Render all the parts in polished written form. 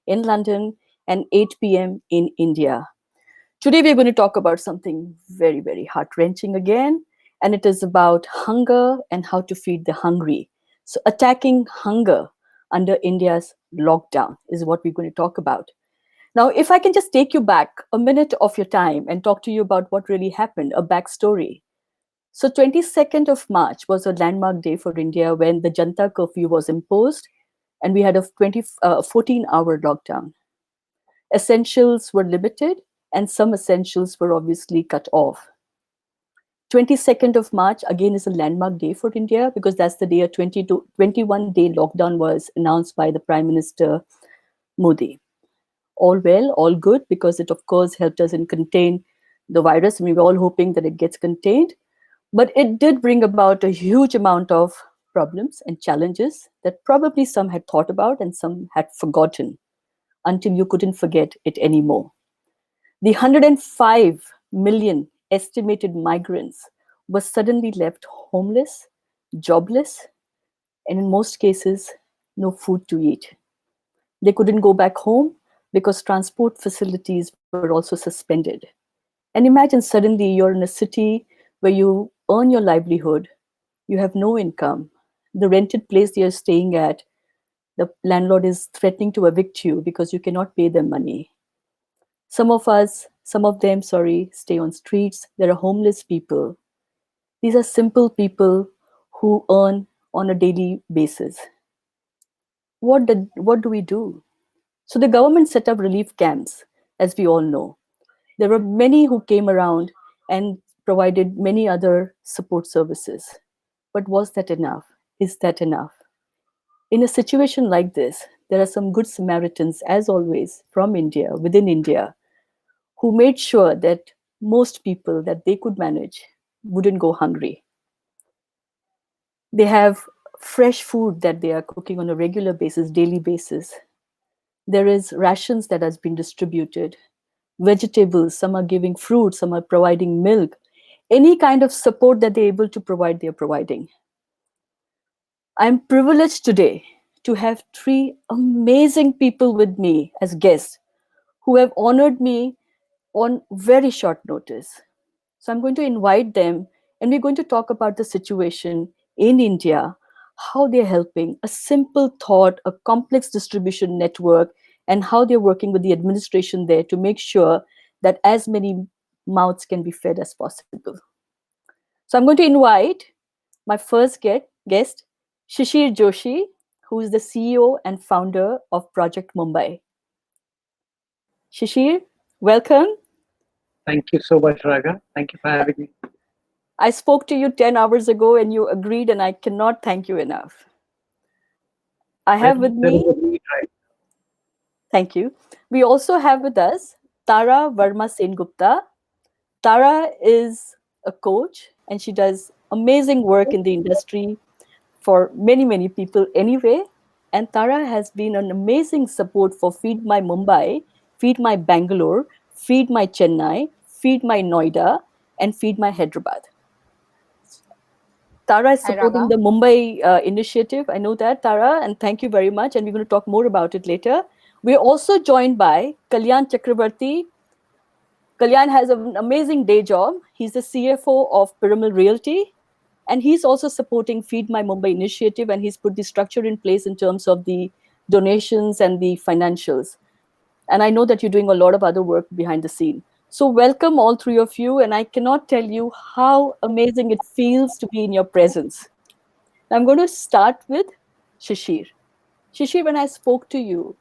in London and 8 p.m. in India. Today, we're going to talk about something very, very heart wrenching again, and it is about hunger and how to feed the hungry. So, attacking hunger under India's lockdown is what we're going to talk about. Now, if I can just take you back a minute of your time and talk to you about what really happened, a backstory. So, 22nd of March was a landmark day for India when the Janta curfew was imposed and we had a 14-hour lockdown. Essentials were limited and some essentials were obviously cut off. 22nd of March again is a landmark day for India because that's the day a 21-day lockdown was announced by the Prime Minister Modi. All well, all good, because it of course helped us in contain the virus and we were all hoping that it gets contained. But it did bring about a huge amount of problems and challenges that probably some had thought about and some had forgotten until you couldn't forget it anymore. The 105 million estimated migrants were suddenly left homeless, jobless, and in most cases, no food to eat. They couldn't go back home because transport facilities were also suspended. And imagine suddenly you're in a city where you earn your livelihood, you have no income, the rented place you're staying at, the landlord is threatening to evict you because you cannot pay them money. Some of them, sorry, stay on streets. There are homeless people. These are simple people who earn on a daily basis. What do we do? So the government set up relief camps, as we all know. There were many who came around and provided many other support services. But was that enough? Is that enough? In a situation like this, there are some good Samaritans, as always, from India, within India, who made sure that most people that they could manage wouldn't go hungry. They have fresh food that they are cooking on a regular basis, daily basis. There is rations that has been distributed, vegetables, some are giving fruit, some are providing milk. Any kind of support that they're able to provide, they're providing. I'm privileged today to have three amazing people with me as guests who have honored me on very short notice. So I'm going to invite them and we're going to talk about the situation in India, how they're helping, a simple thought, a complex distribution network, and how they're working with the administration there to make sure that as many mouths can be fed as possible. So I'm going to invite my first guest, Shishir Joshi, who is the CEO and founder of Project Mumbai. Shishir, welcome. Thank you so much, Raga. Thank you for having me. I spoke to you 10 hours ago and you agreed, and I cannot thank you enough. I Well, have with there is me, a need, right? thank you. We also have with us Taraa Verma Sengupta. Taraa is a coach and she does amazing work in the industry for many, many people anyway. And Taraa has been an amazing support for Feed My Mumbai, Feed My Bangalore, Feed My Chennai, Feed My Noida, and Feed My Hyderabad. Taraa is Hi, supporting the Raga. Mumbai initiative. I know that, Taraa, and thank you very much. And we're going to talk more about it later. We're also joined by Kalyan Chakravarthi. Kalyan has an amazing day job. He's the CFO of Pyramid Realty, and he's also supporting Feed My Mumbai initiative, and he's put the structure in place in terms of the donations and the financials. And I know that you're doing a lot of other work behind the scene. So welcome all three of you, and I cannot tell you how amazing it feels to be in your presence. I'm going to start with Shishir. Shishir, when I spoke to you,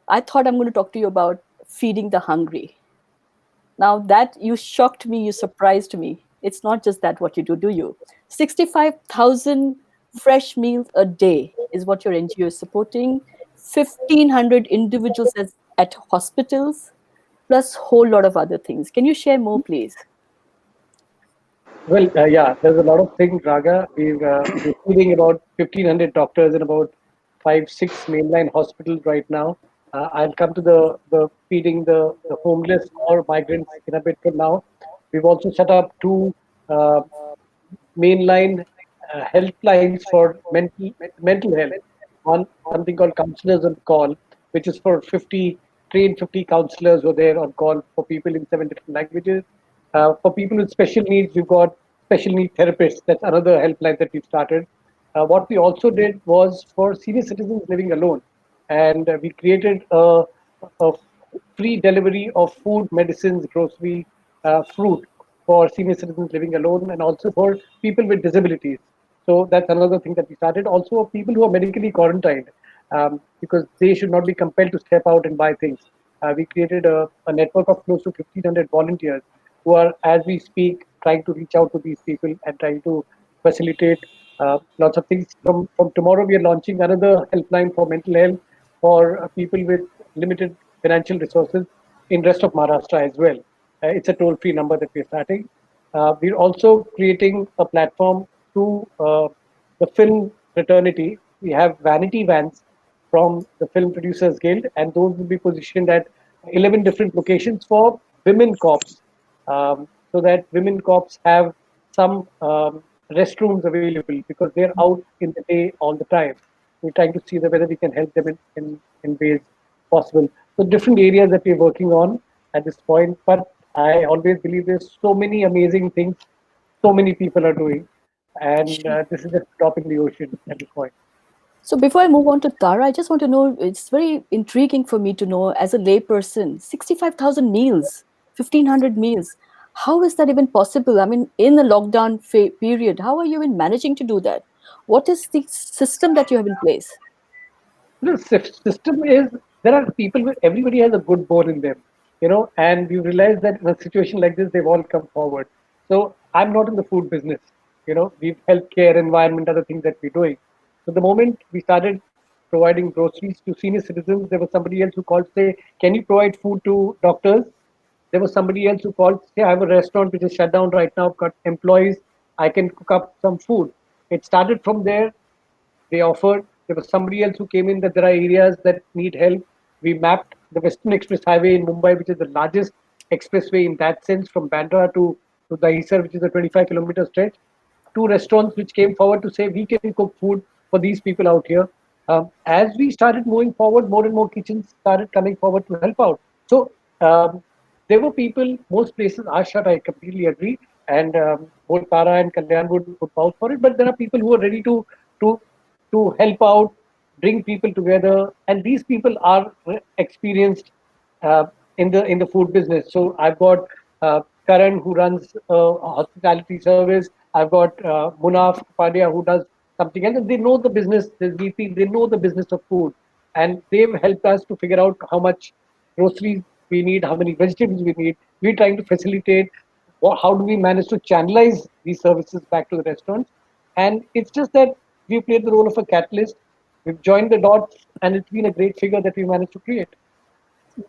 I thought I'm going to talk to you about feeding the hungry. Now that you shocked me, you surprised me. It's not just that what you do you? 65,000 fresh meals a day is what your NGO is supporting. 1,500 individuals at hospitals, plus whole lot of other things. Can you share more, please? Well, yeah, there's a lot of things, Raga. We're feeding about 1,500 doctors in about five, six mainline hospitals right now. I'll come to the feeding the homeless or migrants in a bit from now. We've also set up two uh, mainline helplines for mental health. One something called counselors on call, which is for 50 trained 50 counselors who are there on call for people in 7 different languages. For people with special needs, we've got special need therapists. That's another helpline that we've started. What we also did was for senior citizens living alone, and we created a free delivery of food, medicines, grocery, fruit for senior citizens living alone, and also for people with disabilities. So that's another thing that we started. Also, people who are medically quarantined, because they should not be compelled to step out and buy things. We created a network of close to 1,500 volunteers who are, as we speak, trying to reach out to these people and trying to facilitate lots of things. From tomorrow, we are launching another helpline for mental health for people with limited financial resources in rest of Maharashtra as well. It's a toll-free number that we're starting. We're also creating a platform to the film fraternity. We have vanity vans from the Film Producers Guild, and those will be positioned at 11 different locations for women cops, so that women cops have some restrooms available because they're out in the day all the time. We're trying to see whether we can help them in ways possible. So different areas that we're working on at this point, but I always believe there's so many amazing things so many people are doing, and Sure. this is just a drop in the ocean at this point. So before I move on to Tara, I just want to know, it's very intriguing for me to know as a layperson, 65,000 meals, 1,500 meals. How is that even possible? I mean, in the lockdown period, how are you in managing to do that? What is the system that you have in place? The system is there are people with everybody has a good bone in them, and you realize that in a situation like this, they've all come forward. So I'm not in the food business, we've healthcare, environment, other things that we're doing. So the moment we started providing groceries to senior citizens, there was somebody else who called to say, "Can you provide food to doctors?" There was somebody else who called, say, "I have a restaurant which is shut down right now, I've got employees, I can cook up some food." It started from there. They offered. There was somebody else who came in that there are areas that need help. We mapped the Western Express Highway in Mumbai, which is the largest expressway in that sense, from Bandra to Dahisar, which is a 25-kilometer stretch. Two restaurants which came forward to say we can cook food for these people out here. As we started moving forward, more and more kitchens started coming forward to help out. So there were people, most places are shut, I completely agree. And both Tara and Kalyan would vouch for it. But there are people who are ready to to help out, bring people together, and these people are experienced uh, in the food business. So I've got Karan who runs a hospitality service. I've got Munaf Padia who does something else. And they know the business. The VP, they know the business of food, and they've helped us to figure out how much groceries we need, how many vegetables we need. We're trying to facilitate. How do we manage to channelize these services back to the restaurants? And it's just that we played the role of a catalyst. We've joined the dots, and it's been a great figure that we managed to create.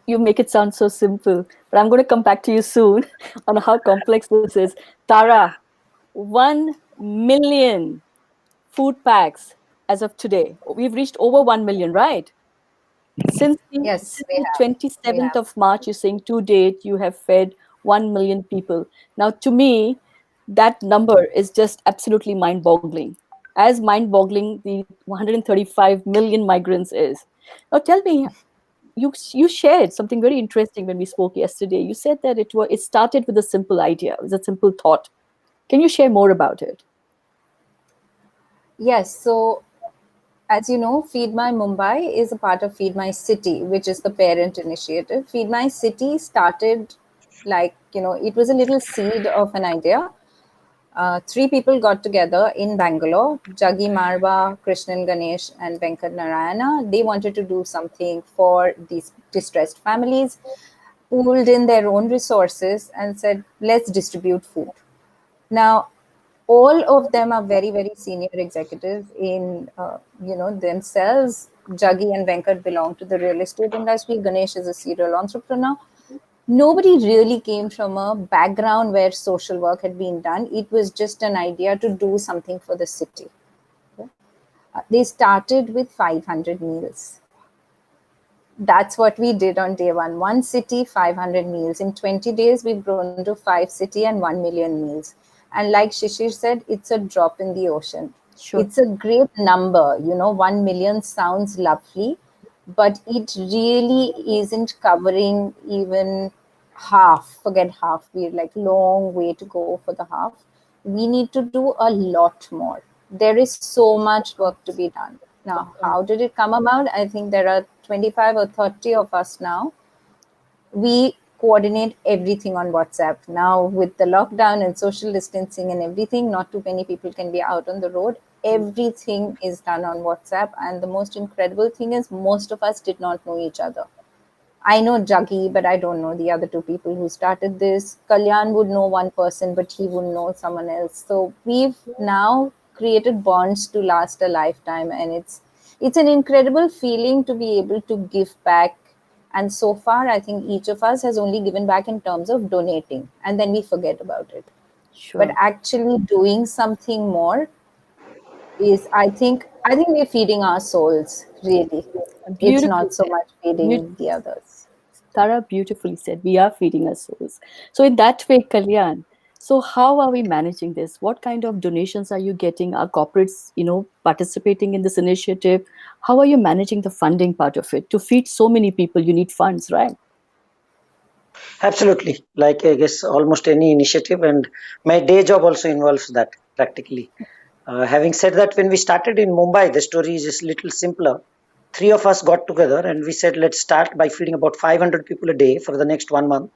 You make it sound so simple, but I'm going to come back to you soon on how complex this is. Tara, 1 million food packs as of today. We've reached over 1 million, right? Yes, Since the we 27th have. of March, you're saying to date, you have fed 1 million people. Now, to me, that number is just absolutely mind boggling. As mind boggling the 135 million migrants is. Now, tell me, you shared something very interesting when we spoke yesterday. You said that it started with a simple idea, it was a simple thought. Can you share more about it? Yes, so as you know, Feed My Mumbai is a part of Feed My City, which is the parent initiative. Feed My City started like, it was a little seed of an idea. Three people got together in Bangalore, Jaggi Marwa, Krishnan Ganesh, and Venkat Narayana. They wanted to do something for these distressed families, pooled in their own resources, and said, let's distribute food. Now, all of them are very, very senior executives in, themselves. Jaggi and Venkat belong to the real estate industry. Ganesh is a serial entrepreneur. Nobody really came from a background where social work had been done. It was just an idea to do something for the city. They started with 500 meals. That's what we did on day one. One city, 500 meals. In 20 days, we've grown to 5 city and 1 million meals. And like Shishir said, it's a drop in the ocean. Sure. It's a great number. 1 million sounds lovely, but it really isn't covering even half. Forget half, we're like long way to go for the half. We need to do a lot more. There is so much work to be done. Now, how did it come about? I think there are 25 or 30 of us now. We coordinate everything on WhatsApp. Now, with the lockdown and social distancing and everything, not too many people can be out on the road. Everything is done on WhatsApp. And the most incredible thing is, most of us did not know each other. I know Jaggi, but I don't know the other two people who started this. Kalyan would know one person, but he wouldn't know someone else. So we've now created bonds to last a lifetime, and it's an incredible feeling to be able to give back. And so far, I think each of us has only given back in terms of donating, and then we forget about it. But Sure. actually doing something more is, I think we're feeding our souls, really. It's Beautifully not so said. much feeding the others. Tara beautifully said, we are feeding our souls. So, in that way, Kalyan, so how are we managing this? What kind of donations are you getting? Are corporates, participating in this initiative? How are you managing the funding part of it? To feed so many people, you need funds, right? Absolutely. Like I guess almost any initiative, and my day job also involves that practically. Having said that, when we started in Mumbai, the story is just little simpler. Three of us got together and we said, let's start by feeding about 500 people a day for the next 1 month.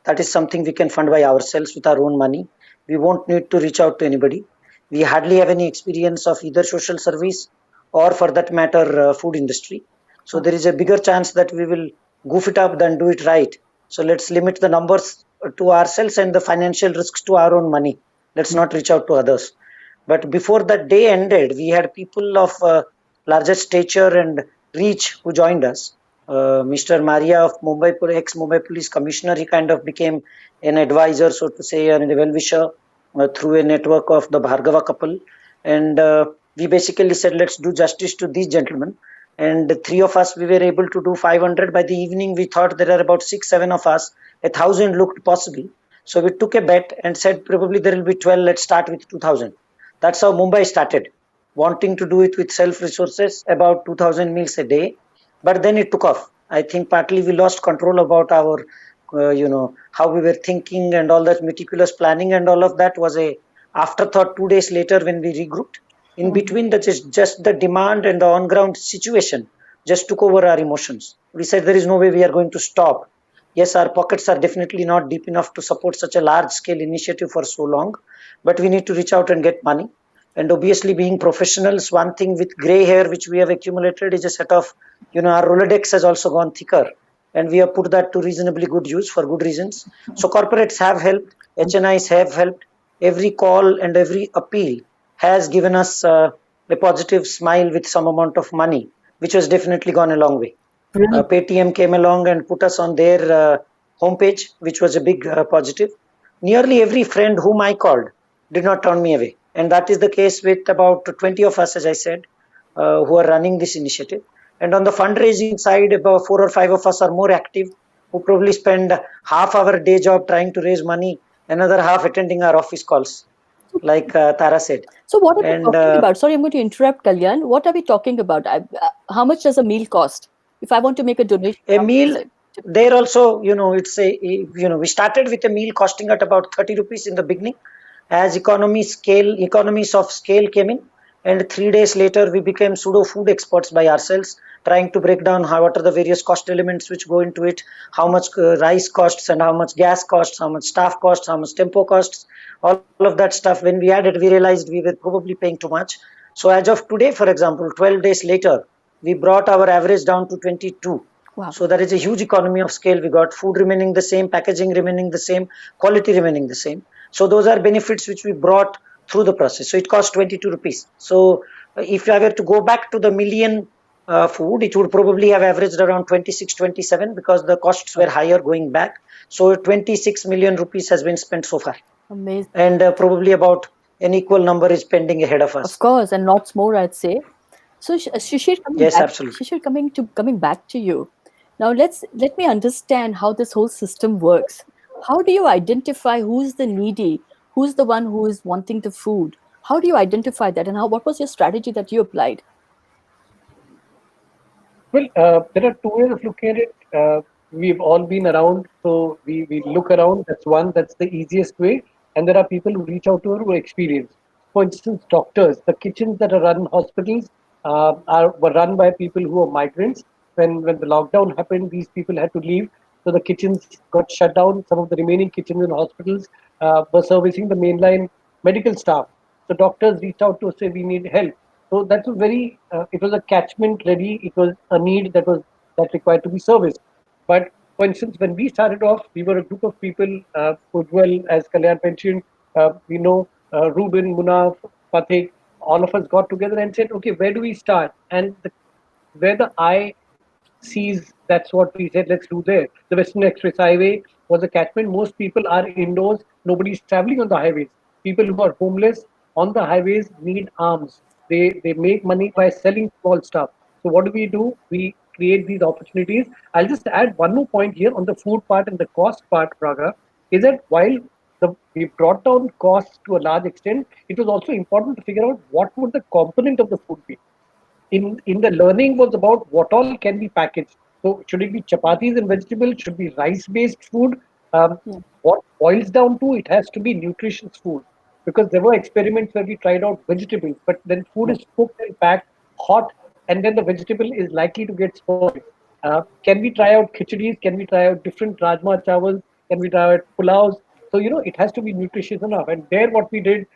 That is something we can fund by ourselves with our own money. We won't need to reach out to anybody. We hardly have any experience of either social service or, for that matter, food industry. So Wow. there is a bigger chance that we will goof it up than do it right. So let's limit the numbers to ourselves and the financial risks to our own money. Let's not reach out to others. But before that day ended, we had people of larger stature and reach who joined us. Mr. Maria of Mumbai, ex-Mumbai Police Commissioner, he kind of became an advisor, so to say, and a well-wisher through a network of the Bhargava couple. And we basically said, let's do justice to these gentlemen. And the three of us, we were able to do 500. By the evening, we thought there are about 6, 7 of us. 1,000 looked possible. So we took a bet and said, probably there will be 12. Let's start with 2,000. That's how Mumbai started, wanting to do it with self resources, about 2,000 meals a day. But then it took off. I think partly we lost control about our, how we were thinking, and all that meticulous planning and all of that was a afterthought 2 days later when we regrouped. In Mhm. between, that is just the demand and the on ground situation just took over our emotions. We said there is no way we are going to stop. Yes, our pockets are definitely not deep enough to support such a large scale initiative for so long, but we need to reach out and get money. And obviously, being professionals, one thing with gray hair which we have accumulated is a set of, our Rolodex has also gone thicker, and we have put that to reasonably good use for good reasons. So corporates have helped, HNIs have helped. Every call and every appeal has given us a positive smile with some amount of money, which has definitely gone a long way. Brilliant. Paytm came along and put us on their homepage, which was a big positive. Nearly every friend whom I called did not turn me away. And that is the case with about 20 of us, as I said, who are running this initiative. And on the fundraising side, about 4 or 5 of us are more active, who probably spend half our day job trying to raise money, another half attending our office calls, like Tara said. So, what are we And talking about? Sorry, I'm going to interrupt, Kalyan. What are we talking about? How much does a meal cost? If I want to make a donation, a how much is meal it? there also, it's we started with a meal costing at about 30 rupees in the beginning. As economies of scale came in, and 3 days later we became pseudo food experts by ourselves, trying to break down what are the various cost elements which go into it, how much rice costs and how much gas costs, how much staff costs, how much tempo costs, all of that stuff. When we added, we realized we were probably paying too much. So as of today, for example, 12 days later, we brought our average down to 22. Wow. So there is a huge economy of scale. We got food remaining the same, packaging remaining the same, quality remaining the same. So those are benefits which we brought through the process. So it cost 22 rupees. So if I were to go back to the million food, it would probably have averaged around 26, 27 because the costs were higher going back. So 26 million rupees has been spent so far. Amazing. And probably about an equal number is pending ahead of Of us. course, and lots more, I'd say. So, Shishir, Yes, absolutely. coming back to you. Now, let me understand how this whole system works. How do you identify who's the needy, who's the one who is wanting the food? How do you identify that, and what was your strategy that you applied? Well, there are two ways of looking at it. We've all been around, so we look around. That's one. That's the easiest way. And there are people who reach out to her who are experienced. For instance, doctors. The kitchens that are run in hospitals were run by people who are migrants. When the lockdown happened, these people had to leave, so the kitchens got shut down. Some of the remaining kitchens in hospitals were servicing the mainline medical staff. So doctors reached out to us, say we need help. So that's a very it was a catchment ready. It was a need that required to be serviced. But for instance, when we started off, we were a group of people, well, as Kalyan mentioned, Ruben, Munaf, Pathik, all of us got together and said, okay, where do we start? And where the eye sees, that's what we said, let's do there. The Western Express Highway was a catchment. Most people are indoors, nobody's traveling on the highways. People who are homeless on the highways need arms. They make money by selling small stuff. So what do? We create these opportunities. I'll just add one more point here on the food part and the cost part, Praga, is that while we brought down costs to a large extent, it was also important to figure out what would the component of the food be. In the learning was about what all can be packaged. So should it be chapatis and vegetables? Should it be rice-based food? Um, Yeah. what boils down to it has to be nutritious food, because there were experiments where we tried out vegetables, but then food Yeah. is cooked and packed hot, and then the vegetable is likely to get spoiled. Can we try out khichdis? Can we try out different rajma chawals? Can we try out pulaus? So it has to be nutritious enough. And there, what we did,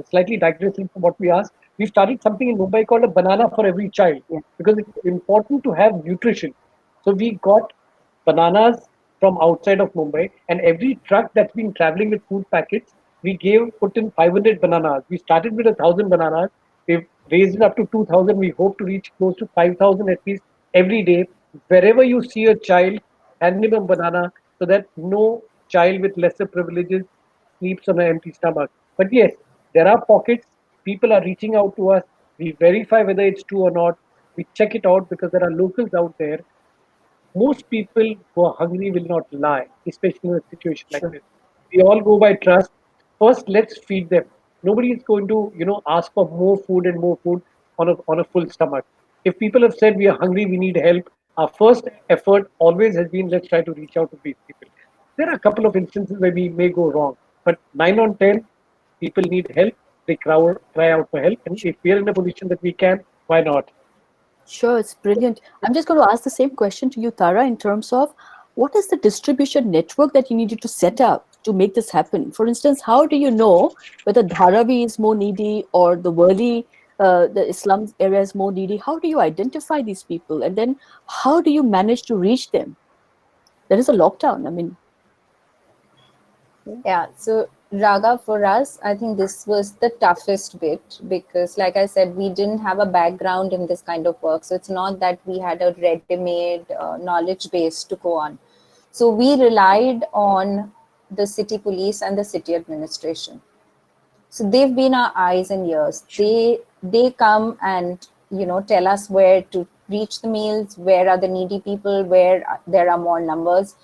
slightly digressing from what we asked, we started something in Mumbai called a banana for every child, Yeah. because it's important to have nutrition. So we got bananas from outside of Mumbai, and every truck that's been traveling with food packets, we put in 500 bananas. We started with 1,000 bananas. We've raised it up to 2,000. We hope to reach close to 5,000 at least every day. Wherever you see a child, hand him a banana so that no child with lesser privileges sleeps on an empty stomach. But yes, there are pockets. People are reaching out to us. We verify whether it's true or not. We check it out because there are locals out there. Most people who are hungry will not lie, especially in a situation like Sure. this. We all go by trust. First, let's feed them. Nobody is going to, ask for more food on a full stomach. If people have said we are hungry, we need help, our first effort always has been let's try to reach out to these people. There are a couple of instances where we may go wrong, but 9 on 10 people need help. They cry out for help, and if we are in a position that we can, why not? Sure, it's brilliant. I'm just going to ask the same question to you, Tara, in terms of what is the distribution network that you needed to set up to make this happen? For instance, how do you know whether Dharavi is more needy or the Worli, the Islam area is more needy? How do you identify these people? And then how do you manage to reach them? There is a lockdown. I mean, Yeah, so Raga, for us, I think this was the toughest bit because, like I said, we didn't have a background in this kind of work. So it's not that we had a ready made knowledge base to go on. So we relied on the city police and the city administration. So they've been our eyes and ears. sure, They come and tell us where to reach the meals, where are the needy people, where there are more numbers.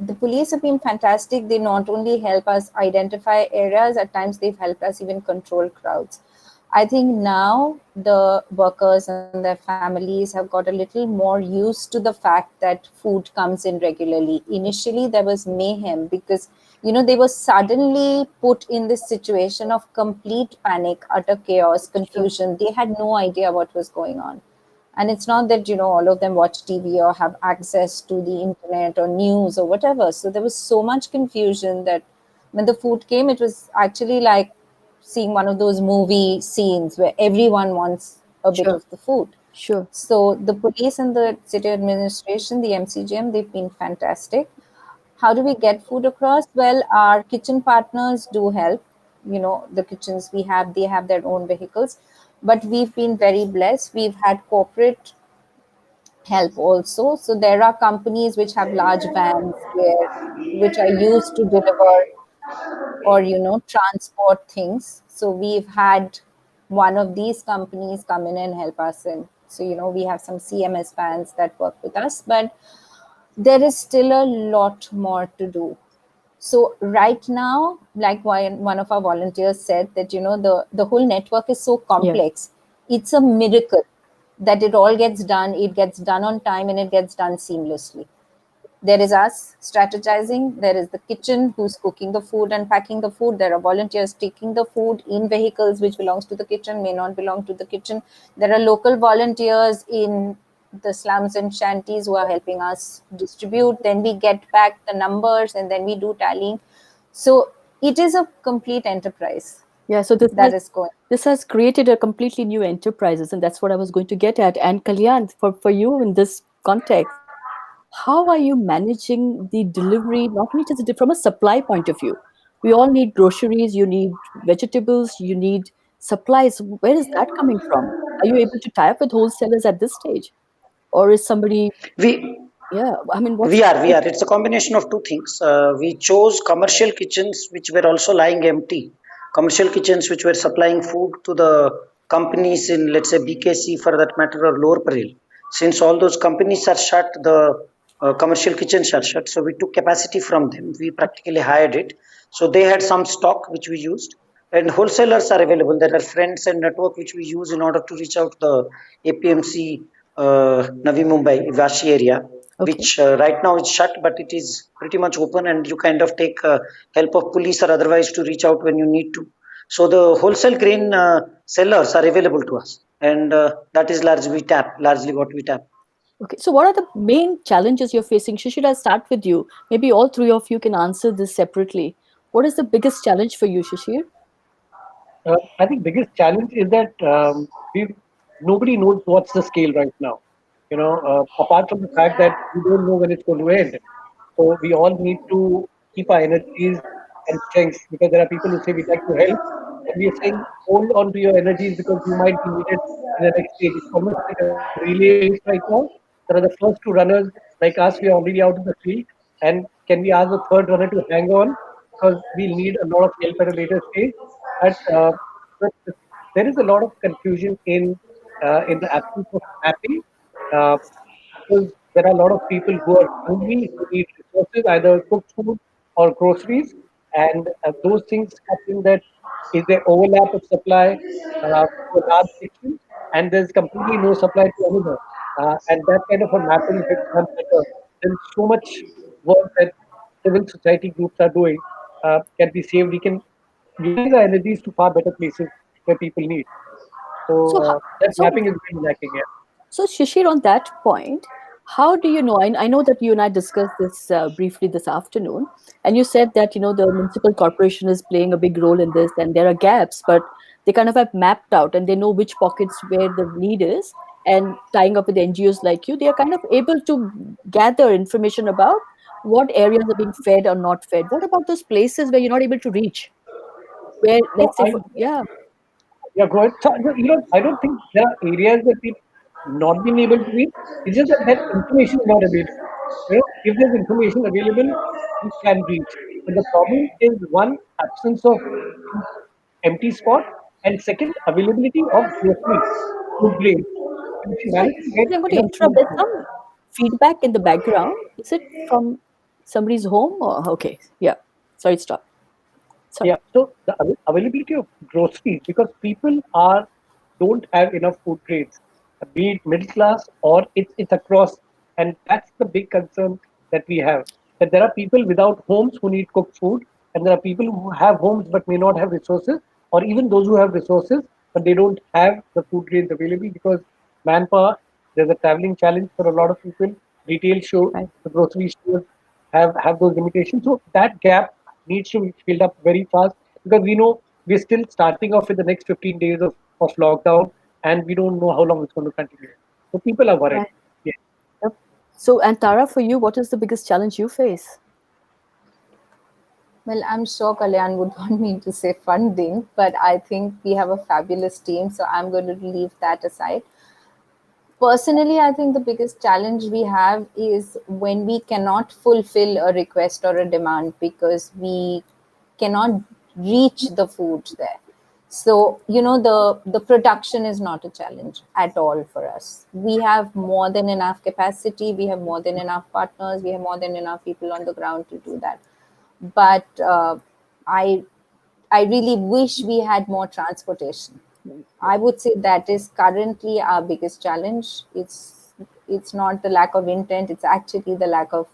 The police have been fantastic. They not only help us identify areas, at times they've helped us even control crowds. I think now the workers and their families have got a little more used to the fact that food comes in regularly. Initially, there was mayhem because they were suddenly put in this situation of complete panic, utter chaos, sure, confusion. They had no idea what was going on. And it's not that all of them watch TV or have access to the internet or news or whatever. So there was so much confusion that when the food came, it was actually like seeing one of those movie scenes where everyone wants a bit sure, of the food. sure. So the police and the city administration, the MCGM, they've been fantastic. How do we get food across? Well, our kitchen partners do help. The kitchens we have, they have their own vehicles. But we've been very blessed. We've had corporate help also. So there are companies which have large vans which are used to deliver or transport things. So we've had one of these companies come in and help us, and so we have some CMS vans that work with us, but there is still a lot more to do. So right now, like one of our volunteers said, that the whole network is so Yeah, complex. It's a miracle that it gets done on time, and it gets done seamlessly. There is us strategizing. There is the kitchen who's cooking the food and packing the food. There are volunteers taking the food in vehicles which belongs to the kitchen, may not belong to the kitchen. There are local volunteers in the slums and shanties who are helping us distribute. Then we get back the numbers and then we do tallying. So it is a complete enterprise Yeah, so that is going. this has created a completely new enterprises, and that's what I was going to get at. And Kalyan, for you in this context, how are you managing the delivery, not only just from a supply point of view? We all need groceries, you need vegetables, you need supplies. Where is that coming from? Are you able to tie up with wholesalers at this stage? Or is somebody, We yeah, I mean, what's we the are we are. It's a combination of two things. We chose commercial kitchens which were also lying empty. Commercial kitchens which were supplying food to the companies in, let's say, BKC for that matter, or Lower Parel. Since all those companies are shut, the commercial kitchens are shut. So we took capacity from them. We practically hired it. So they had some stock which we used, and wholesalers are available. There are friends and network which we use in order to reach out to the APMC, Navi Mumbai, Vashi area, okay? which right now is shut, but it is pretty much open, and you kind of take help of police or otherwise to reach out when you need to. So the wholesale grain sellers are available to us, and that is largely what we tap. Okay, so what are the main challenges you're facing? Shishir, I'll start with you. Maybe all three of you can answer this separately. What is the biggest challenge for you, Shishir? I think biggest challenge is that we nobody knows what's the scale right now. Apart from the fact that we don't know when it's going to end, so we all need to keep our energies and strength, because there are people who say we'd like to help, and we are saying hold on to your energies because you might be needed in the next stage. It's almost like a relay race right now. There are the first two runners like us. We are already out in the field, and can we ask the third runner to hang on, because we'll need a lot of help at a later stage. But there is a lot of confusion in the absence of mapping, uh, because there are a lot of people who are hungry, who need resources, either cooked food or groceries, and those things happen. That is there overlap of supply to a large section, and there's completely no supply to another, and that kind of a mapping, if it's done better, then so much work that civil society groups are doing can be saved. We can utilize our energies to far better places where people need. So So, that so mapping is really lacking here. So, Shishir, on that point, how do you know? I know that you and I discussed this briefly this afternoon, and you said that the municipal corporation is playing a big role in this, and there are gaps, but they kind of have mapped out and they know which pockets where the need is, and tying up with NGOs like you, they are kind of able to gather information about what areas are being fed or not fed. What about those places where you're not able to reach? Where, So let's say, yeah, yeah, go ahead. So, I don't think there are areas that we've not been able to reach. It's just that that information is not available. If there's information available, we can reach. But the problem is, one, absence of empty spot, and second, availability of groceries, food grains. If we sorry, manage to get I'm going to enough interrupt. food There's grains, some feedback in the background. Is it from somebody's home? Or okay, yeah. Sorry, stop. Sorry. yeah. So the availability of groceries, because people are don't have enough food grains, be it middle class or it's across, and that's the big concern that we have. That there are people without homes who need cooked food, and there are people who have homes but may not have resources, or even those who have resources but they don't have the food grains available because manpower. There's a traveling challenge for a lot of people. Retail show Right. the grocery stores have those limitations. So that gap needs to be filled up very fast, because we know we're still starting off with the next 15 days of lockdown, and we don't know how long it's going to continue. So people are worried. Right. Yeah. Yep. So, and Tara, for you, what is the biggest challenge you face? Well, I'm sure Kalyan would want me to say funding, but I think we have a fabulous team, so I'm going to leave that aside. Personally, I think the biggest challenge we have is when we cannot fulfill a request or a demand because we cannot reach the food there. So, the production is not a challenge at all for us. We have more than enough capacity, we have more than enough partners, we have more than enough people on the ground to do that. But I I really wish we had more transportation. I would say that is currently our biggest challenge. It's not the lack of intent; it's actually the lack of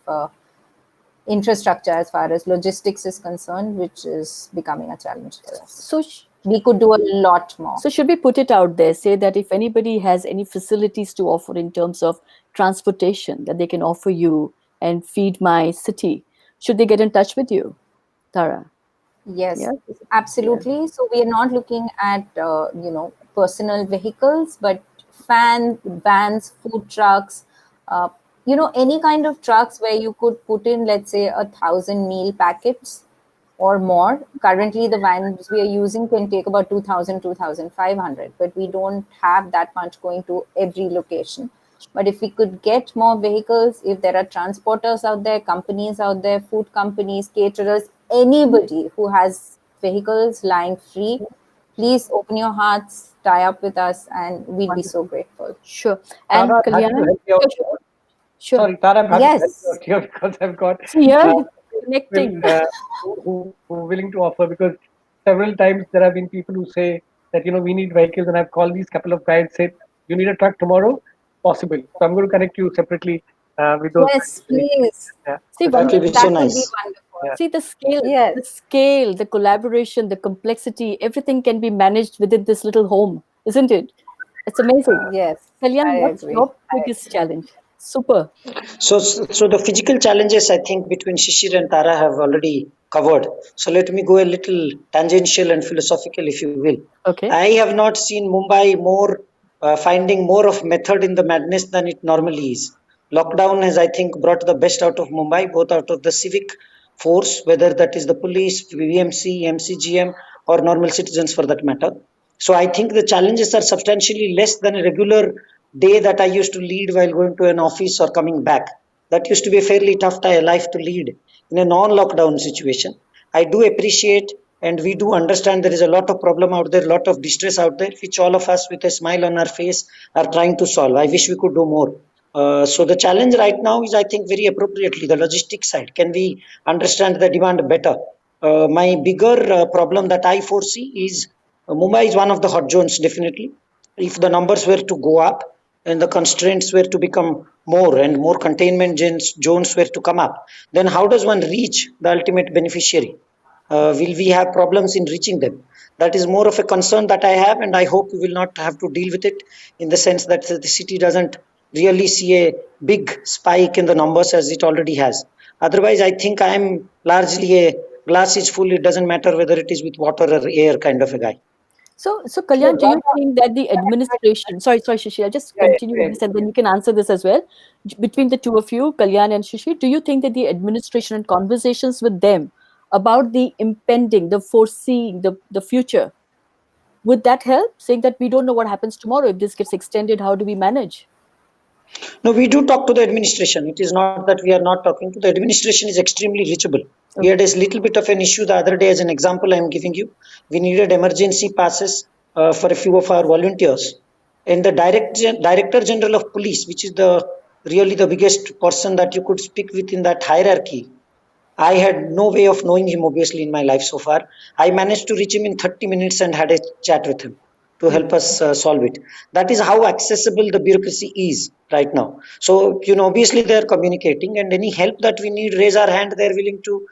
infrastructure as far as logistics is concerned, which is becoming a challenge for us. So, We could do a lot more. so should we put it out there, say that if anybody has any facilities to offer in terms of transportation that they can offer you and feed my city, should they get in touch with you, Tara? Yes, Yeah. Yeah. absolutely. So we are not looking at personal vehicles, but vans, food trucks, uh, any kind of trucks where you could put in, let's say, 1,000 meal packets or more. Currently, the vans we are using can take about 2,000, 2,500, but we don't have that much going to every location. But if we could get more vehicles, if there are transporters out there, companies out there, food companies, caterers, anybody who has vehicles lying free, please open your hearts, tie up with us, and we'd be so Wonderful. grateful. Sure. And Tara, I'm happy to Kalyan? help you out Sure, here. sure. Sure. Sorry, Tara, I'm happy to help you Yes, out here because I've got See here, uh, people connecting. who are willing to offer. Because several times there have been people who say that we need vehicles, and I've called these couple of guys said you need a truck tomorrow, possible. So I'm going to connect you separately with those guys. yes, please. Yeah, See, so that That will wonderful. be so That would be nice. wonderful. yeah. See Yes, the scale, the collaboration, the complexity, everything can be managed within this little home, isn't it? It's amazing. yes, I Kalyan, what's agree. your biggest challenge? Super. So the physical challenges I think between Shishir and Tara have already covered. So let me go a little tangential and philosophical, if you will. Okay. I have not seen Mumbai more finding more of method in the madness than it normally is. Lockdown has, I think, brought the best out of Mumbai, both out of the civic force, whether that is the police, VMC, MCGM, or normal citizens for that matter. So I think the challenges are substantially less than a regular day that I used to lead while going to an office or coming back. That used to be a fairly tough life to lead in a non-lockdown situation. I do appreciate and we do understand there is a lot of problem out there, a lot of distress out there, which all of us with a smile on our face are trying to solve. I wish we could do more. So the challenge right now is, I think, very appropriately the logistics side. Can we understand the demand better? My bigger problem that I foresee is Mumbai is one of the hot zones, definitely. If the numbers were to go up and the constraints were to become more and more containment zones were to come up, then how does one reach the ultimate beneficiary? Will we have problems in reaching them? That is more of a concern that I have, and I hope we will not have to deal with it in the sense that the city doesn't really see a big spike in the numbers as it already has. Otherwise, I think I am largely a glass is full, it doesn't matter whether it is with water or air kind of a guy. So So Kalyan, do you Raga, think that the administration, sorry, Shishi, I'll just yeah, continue yeah, with this and then you can answer this as well. Between the two of you, Kalyan and Shishi, do you think that the administration and conversations with them about the impending, the foreseeing, the future, would that help? Saying that we don't know what happens tomorrow. If this gets extended, how do we manage? No, we do talk to the administration. It is not that we are not talking to the administration is extremely reachable. We had Okay. a little bit of an issue the other day as an example I am giving you. We needed emergency passes for a few of our volunteers. And the director general of police, which is the really the biggest person that you could speak with in that hierarchy, I had no way of knowing him obviously in my life so far. I managed to reach him in 30 minutes and had a chat with him to help us solve it. That is how accessible the bureaucracy is right now. So, obviously they are communicating, and any help that we need, raise our hand, they're willing to,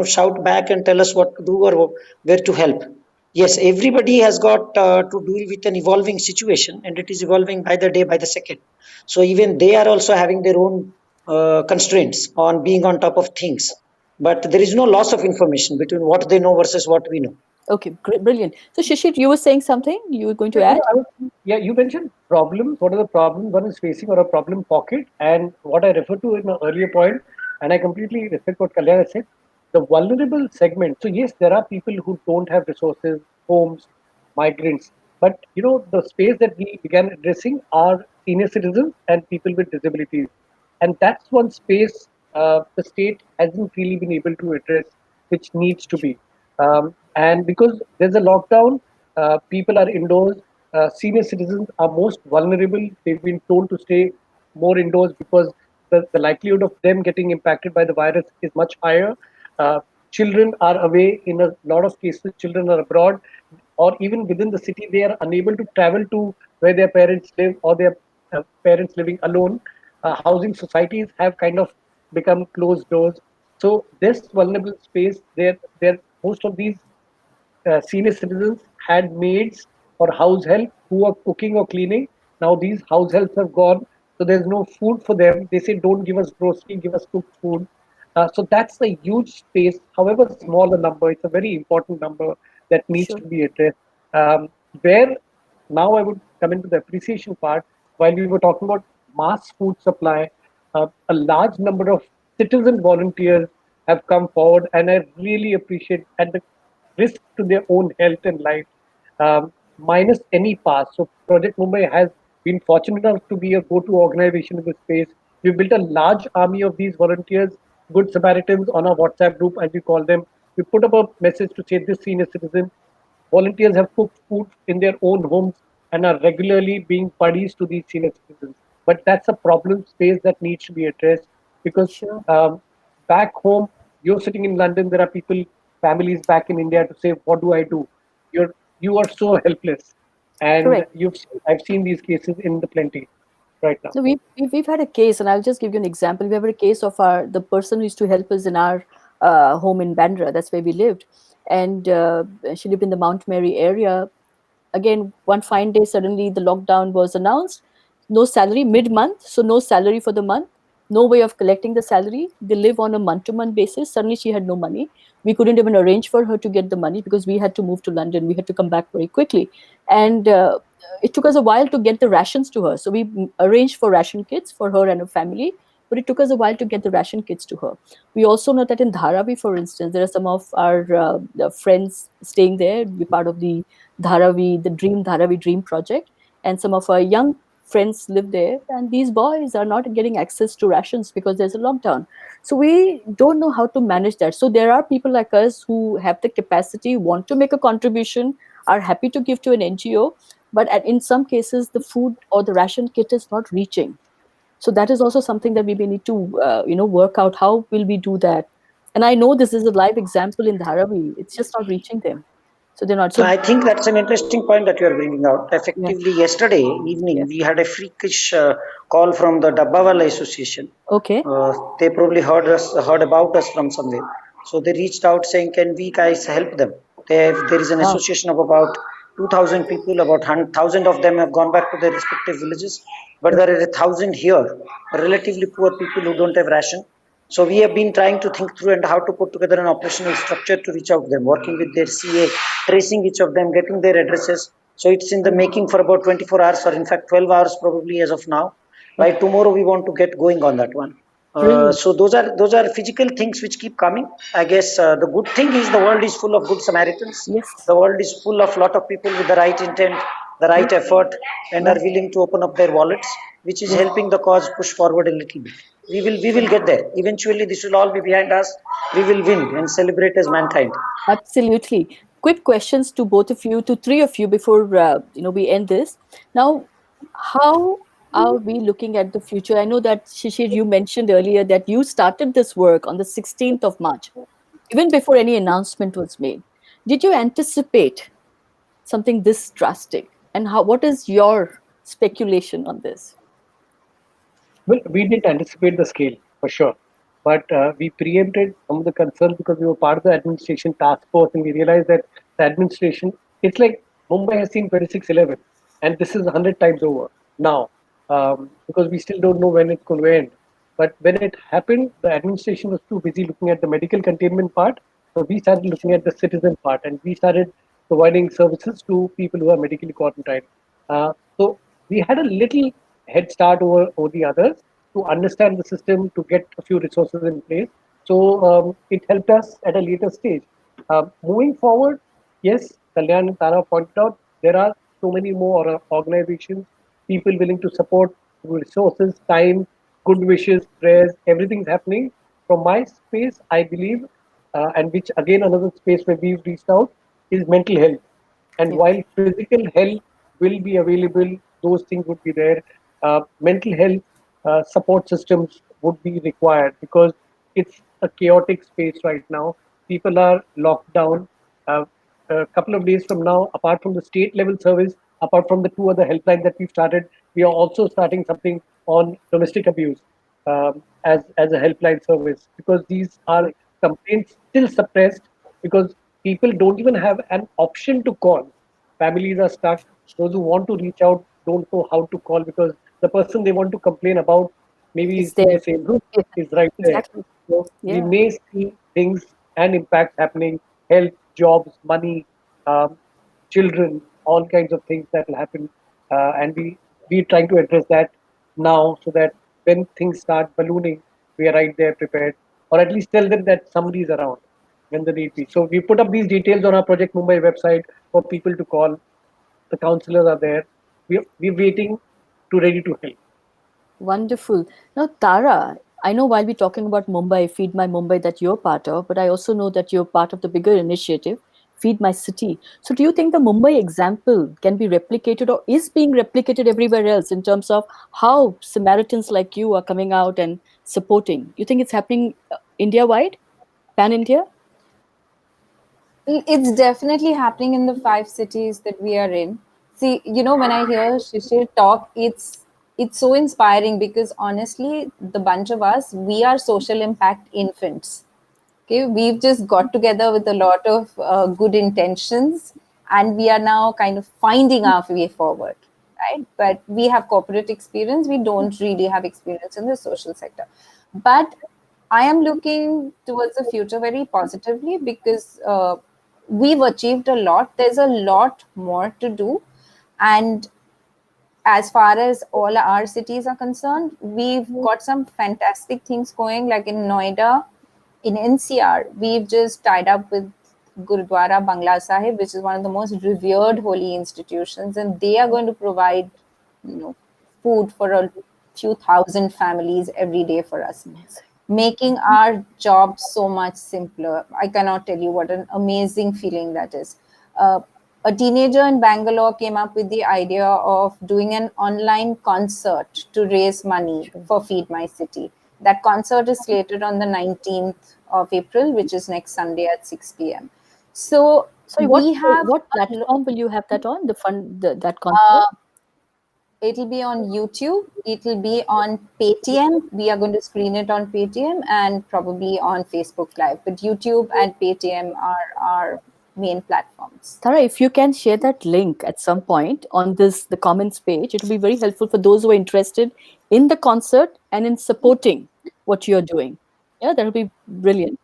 shout back and tell us what to do or where to help. Yes, everybody has got to deal with an evolving situation, and it is evolving by the day, by the second. So even they are also having their own constraints on being on top of things. But there is no loss of information between what they know versus what we know. Okay, great, brilliant. So Shishir, you were saying something you were going to yeah, add? you mentioned problems. What are the problems one is facing or a problem pocket? And what I referred to in an earlier point, and I completely respect what Kalyan has said, the vulnerable segment. So yes, there are people who don't have resources, homes, migrants, but the space that we began addressing are senior citizens and people with disabilities, and that's one space the state hasn't really been able to address, which needs to be. And because there's a lockdown, people are indoors. Senior citizens are most vulnerable. They've been told to stay more indoors because the likelihood of them getting impacted by the virus is much higher. Uh, Children are away in a lot of cases. Children are abroad. or even within the city, they are unable to travel to where their parents live, or their parents living alone. Housing societies have kind of become closed doors. So this vulnerable space, there most of these senior citizens had maids or house help who are cooking or cleaning. Now these house helps have gone, so there's no food for them. They say, "Don't give us grocery, give us cooked food." So that's a huge space. However small the number, it's a very important number that needs Sure. to be addressed. Where now I would come into the appreciation part. While we were talking about mass food supply, a large number of citizen volunteers have come forward, and I really appreciate at the risk to their own health and life, minus any pass. So Project Mumbai has been fortunate enough to be a go-to organization in this space. We've built a large army of these volunteers, Good Samaritans, on our WhatsApp group, as we call them. We put up a message to say this senior citizen. Volunteers have cooked food in their own homes and are regularly being buddies to these senior citizens. But that's a problem space that needs to be addressed, because Sure. back home, you're sitting in London, there are people, families back in India to say, "What do I do?" You are so helpless, and Correct. I've seen these cases in the plenty right now. No, we've had a case, and I'll just give you an example. We have a case of the person who used to help us in our home in Bandra. That's where we lived, and she lived in the Mount Mary area. Again, one fine day, suddenly the lockdown was announced. No salary mid-month, so no salary for the month. No way of collecting the salary. They live on a month-to-month basis. Suddenly, she had no money. We couldn't even arrange for her to get the money because we had to move to London. We had to come back very quickly, and it took us a while to get the rations to her. So we arranged for ration kits for her and her family, but it took us a while to get the ration kits to her. We also know that in Dharavi, for instance, there are some of our friends staying there. We're part of the Dharavi Dream project, and some of our young friends live there. And these boys are not getting access to rations because there's a lockdown. So we don't know how to manage that. So there are people like us who have the capacity, want to make a contribution, are happy to give to an NGO, but in some cases the food or the ration kit is not reaching. So that is also something that we may need to work out. How will we do that? And I know this is a live example in Dharavi. It's just not reaching them. So they're not. So So I think that's an interesting point that you are bringing out. yeah, Effectively, yesterday yeah. evening, we had a freakish call from the Dabbawala Association. Okay. They probably heard about us from somewhere. So they reached out saying, "Can we guys help them?" There is an Wow. association of about 2,000 people. About 1,000 of them have gone back to their respective villages, but there Okay. are 1,000 here, relatively poor people who don't have ration. So we have been trying to think through and how to put together an operational structure to reach out to them, working with their CA, tracing each of them, getting their addresses. So it's in the making for about 24 hours, or in fact 12 hours probably as of now. By Okay. tomorrow we want to get going on that one. Brilliant. So those are physical things which keep coming. I guess the good thing is the world is full of good Samaritans. Yes. The world is full of lot of people with the right intent, the Yes. right effort, and are Yeah. willing to open up their wallets, which is Yes. helping the cause push forward a little bit. We will get there. Eventually, this will all be behind us. We will win and celebrate as mankind. Absolutely. Quick questions to both of you, to three of you, before we end this. Now, how are we looking at the future? I know that Shishir, you mentioned earlier that you started this work on the 16th of March, even before any announcement was made. Did you anticipate something this drastic? And what is your speculation on this? Well, we didn't anticipate the scale for sure, but we preempted some of the concerns because we were part of the administration task force, and we realized that the administration, it's like Mumbai has seen 26/11, and this is 100 times over now, because we still don't know when it's going to end. But when it happened, the administration was too busy looking at the medical containment part, so we started looking at the citizen part, and we started providing services to people who are medically quarantined. So we had a little head start over the others to understand the system, to get a few resources in place. So it helped us at a later stage. Moving forward, yes, Kalyan and Tara pointed out there are so many more organizations, people willing to support through resources, time, good wishes, prayers, everything's happening. From my space, I believe, and which again another space where we've reached out is mental health. And Yeah. while physical health will be available, those things would be there. Mental health support systems would be required because it's a chaotic space right now. People are locked down. Uh, a couple of days from now, apart from the state level service, apart from the two other helplines that we've started, we are also starting something on domestic abuse as a helpline service, because these are complaints still suppressed, because people don't even have an option to call. Families are stuck. Those who want to reach out don't know how to call, because the person they want to complain about maybe It's is in there. the same group, Yeah, is right there. exactly. So we Yeah. may see things and impacts happening, health, jobs, money, um, children, all kinds of things that will happen. And we trying to address that now, so that when things start ballooning, we are right there prepared, or at least tell them that somebody is around when the need be. So we put up these details on our Project Mumbai website for people to call. The counselors are there. We're waiting to ready to help. Wonderful. Now, Tara, I know while we're talking about Mumbai, Feed My Mumbai, that you're part of, but I also know that you're part of the bigger initiative, Feed My City. So, do you think the Mumbai example can be replicated or is being replicated everywhere else in terms of how Samaritans like you are coming out and supporting? You think it's happening India wide, pan India? It's definitely happening in the 5 cities that we are in. See, when I hear Shishir talk, it's so inspiring because honestly, the bunch of us, we are social impact infants. Okay, we've just got together with a lot of good intentions, and we are now kind of finding our way forward, right? But we have corporate experience, we don't really have experience in the social sector. But I am looking towards the future very positively because we've achieved a lot. There's a lot more to do. And as far as all our cities are concerned, we've got some fantastic things going, like in Noida, in NCR, we've just tied up with Gurudwara Bangla Sahib, which is one of the most revered holy institutions, and they are going to provide, you know, food for a few thousand families every day for us, Amazing. making our job so much simpler. I cannot tell you what an amazing feeling that is. A teenager in Bangalore came up with the idea of doing an online concert to raise money Sure. for Feed My City. That concert is slated on the 19th of April, which is next Sunday at 6 p.m. So Sorry, we have what a platform will you have that on? The fund, that concert? uh, it'll be on YouTube. It'll be on Paytm. We are going to screen it on Paytm and probably on Facebook Live. But YouTube and Paytm are our main platforms. Tara, if you can share that link at some point on the comments page, it will be very helpful for those who are interested in the concert and in supporting what you're doing. Yeah, that will be brilliant.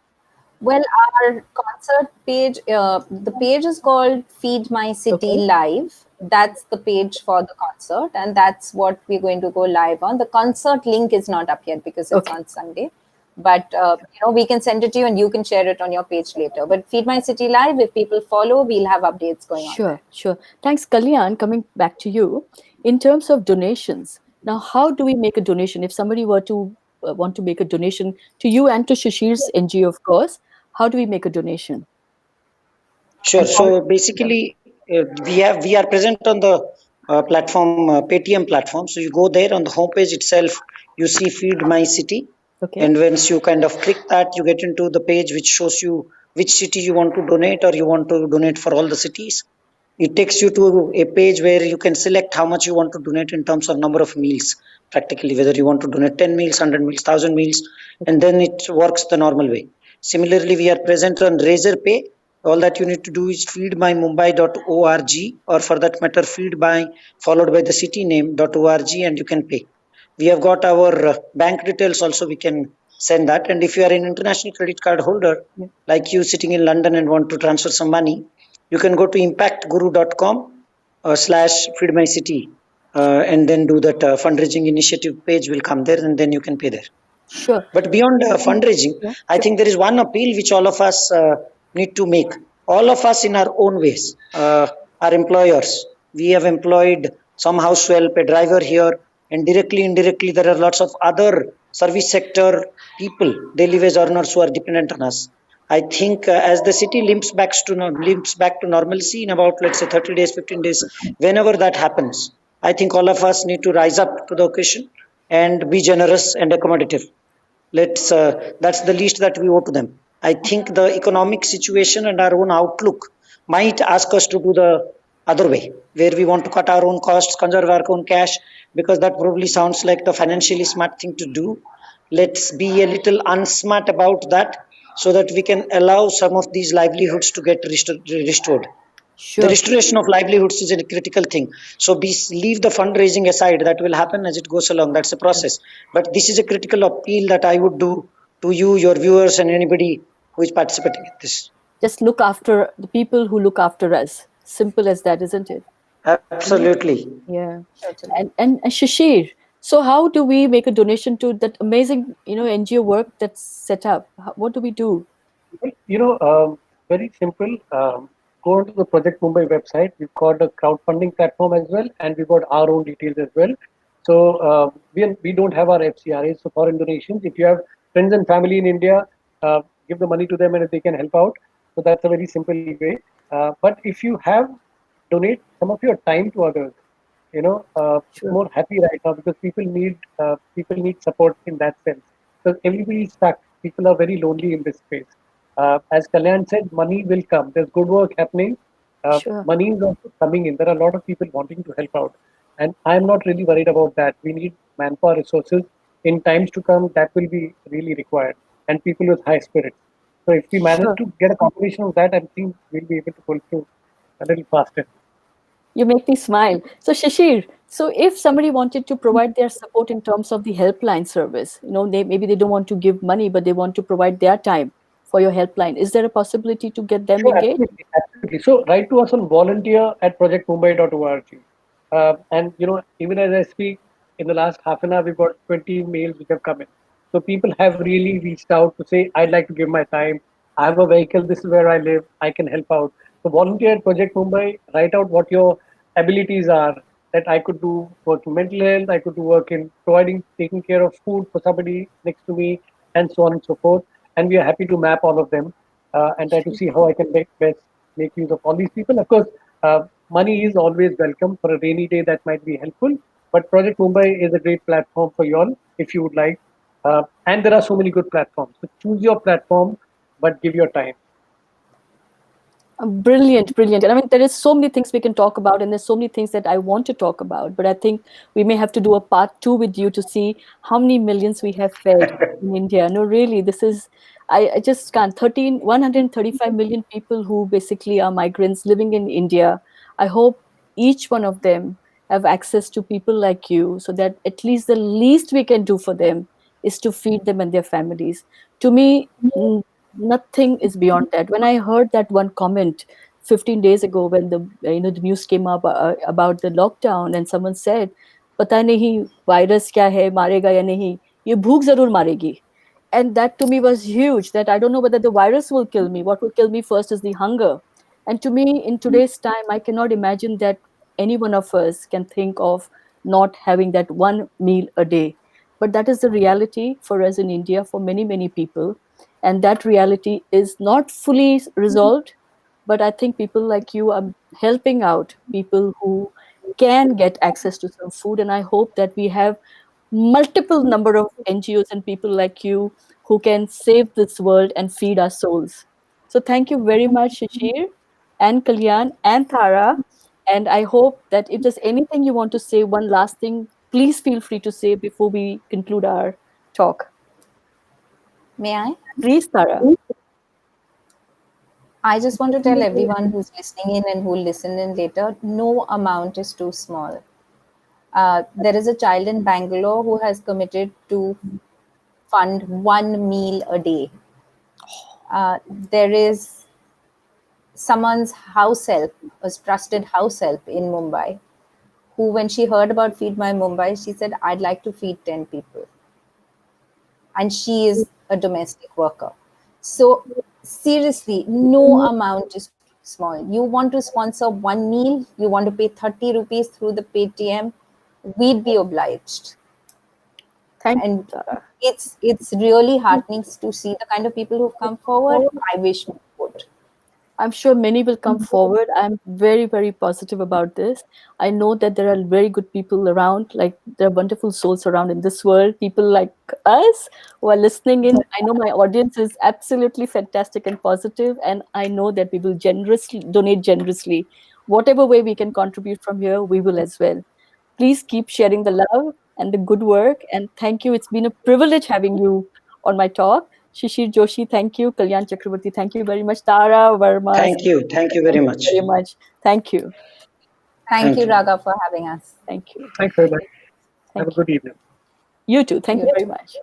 Well, our concert page, the page is called Feed My City Okay. Live. That's the page for the concert, and that's what we're going to go live on. The concert link is not up yet because it's Okay. on Sunday, but we can send it to you, and you can share it on your page later. But Feed My City Live, if people follow, we'll have updates going on Sure, there. sure. Thanks, Kalyan. Coming back to you, in terms of donations, now how do we make a donation? If somebody were to want to make a donation to you and to Shishir's NGO, of course, how do we make a donation? Sure. And how? So Yeah. basically, we are present on the platform Paytm platform. So you go there on the homepage itself. You see Feed My City, Okay. and once you kind of click that, you get into the page which shows you which city you want to donate, or you want to donate for all the cities. It takes you to a page where you can select how much you want to donate in terms of number of meals, practically whether you want to donate 10 meals, 100 meals, 1000 meals, and Okay. then it works the normal way. Similarly, we are present on Razorpay. All that you need to do is feedmymumbai.org, or for that matter, feedby followed by the city name.org, and you can pay. We have got our bank details also, we can send that. And if you are an international credit card holder, Yeah. like you sitting in London and want to transfer some money, you can go to impactguru.com /feedmycity, and then do that fundraising initiative page will come there, and then you can pay there. Sure. But beyond fundraising, Yeah. I Sure. think there is one appeal which all of us need to make. All of us in our own ways are employers. We have employed some house help, a driver here, and directly, indirectly, there are lots of other service sector people, daily wage earners who are dependent on us. I think as the city limps back to normalcy in about, let's say, 30 days, 15 days, whenever that happens, I think all of us need to rise up to the occasion and be generous and accommodative. That's the least that we owe to them. I think the economic situation and our own outlook might ask us to do the other way, where we want to cut our own costs, conserve our own cash, because that probably sounds like the financially smart thing to do. Let's be a little unsmart about that, so that we can allow some of these livelihoods to get restored. The Sure. restoration of livelihoods is a critical thing. So leave the fundraising aside, that will happen as it goes along, that's a process. But this is a critical appeal that I would do to you, your viewers, and anybody who is participating in this. Just look after the people who look after us. Simple as that, isn't it? Yeah. Absolutely. Yeah. Totally. And Shishir, so how do we make a donation to that amazing, NGO work that's set up? What do we do? Well, very simple. Go onto the Project Mumbai website. We've got a crowdfunding platform as well, and we've got our own details as well. So we don't have our FCRAs, so foreign donations. If you have friends and family in India, give the money to them, and if they can help out. So that's a very simple way. But if you have donate some of your time to others, it's Sure. more happy right now because people need support in that sense. Because everybody is stuck. People are very lonely in this space. As Kalyan said, money will come. There's good work happening. Sure. Money is also coming in. There are a lot of people wanting to help out, and I'm not really worried about that. We need manpower resources in times to come. That will be really required, and people with high spirits. So if we manage Sure. to get a combination of that, I think we'll be able to pull through a little faster. You make me smile. So, Shishir, so if somebody wanted to provide their support in terms of the helpline service, maybe they don't want to give money, but they want to provide their time for your helpline. Is there a possibility to get them Sure, engaged? absolutely, absolutely. So write to us on volunteer@projectmumbai.org. And even as I speak, in the last half an hour, we've got 20 mails which have come in. So people have really reached out to say, I'd like to give my time. I have a vehicle. This is where I live. I can help out. So volunteer at Project Mumbai. Write out what your abilities are. That I could do work in mental health. I could do work in taking care of food for somebody next to me, and so on and so forth. And we are happy to map all of them and try to see how I can best make use of all these people. Of course, money is always welcome for a rainy day that might be helpful. But Project Mumbai is a great platform for you all if you would like. And there are so many good platforms. So choose your platform, but give your time. Brilliant, brilliant. And I mean, there is so many things we can talk about, and there's so many things that I want to talk about. But I think we may have to do a part two with you to see how many millions we have fed in India. No, really, this is, I just can't. 135 million people who basically are migrants living in India. I hope each one of them have access to people like you so that at least the least we can do for them is to feed them and their families. To me, nothing is beyond that. When I heard that one comment 15 days ago when the news came up about the lockdown, and someone said, "Pata nahi virus kya hai, marega ya nahi, ye bhook zarur maregi." And that to me was huge. That I don't know whether the virus will kill me. What will kill me first is the hunger. And to me, in today's time, I cannot imagine that any one of us can think of not having that one meal a day. But that is the reality for us in India, for many, many people. And that reality is not fully resolved, but I think people like you are helping out people who can get access to some food. And I hope that we have multiple number of NGOs and people like you who can save this world and feed our souls. So thank you very much, Shishir and Kalyan and Tara. And I hope that if there's anything you want to say, one last thing, please feel free to say before we conclude our talk. May I? Please, Tara. I just want to tell everyone who's listening in and who will listen in later, no amount is too small. There is a child in Bangalore who has committed to fund one meal a day. There is someone's house help, a trusted house help in Mumbai, who, when she heard about Feed My Mumbai, she said, I'd like to feed 10 people. And she is a domestic worker. So, seriously, no amount is small. You want to sponsor one meal, you want to pay 30 rupees through the Paytm, we'd be obliged. Thank you, And Tara. it's really heartening to see the kind of people who've come forward. I wish we would. I'm sure many will come forward. I'm very, very positive about this. I know that there are very good people around, like there are wonderful souls around in this world, people like us who are listening in. I know my audience is absolutely fantastic and positive, and I know that we will generously donate generously. Whatever way we can contribute from here, we will as well. Please keep sharing the love and the good work. And thank you. It's been a privilege having you on my talk. Shishir Joshi, thank you. Kalyan Chakravarthi, thank you very much. Tara, Verma, Thank you. Thank you very thank you much. very much. Thank you. Thank Thank you, you. Raga, for having us. Thank you. Thanks very much. Have a Thank you. good evening. You too. Thank you You very too. much.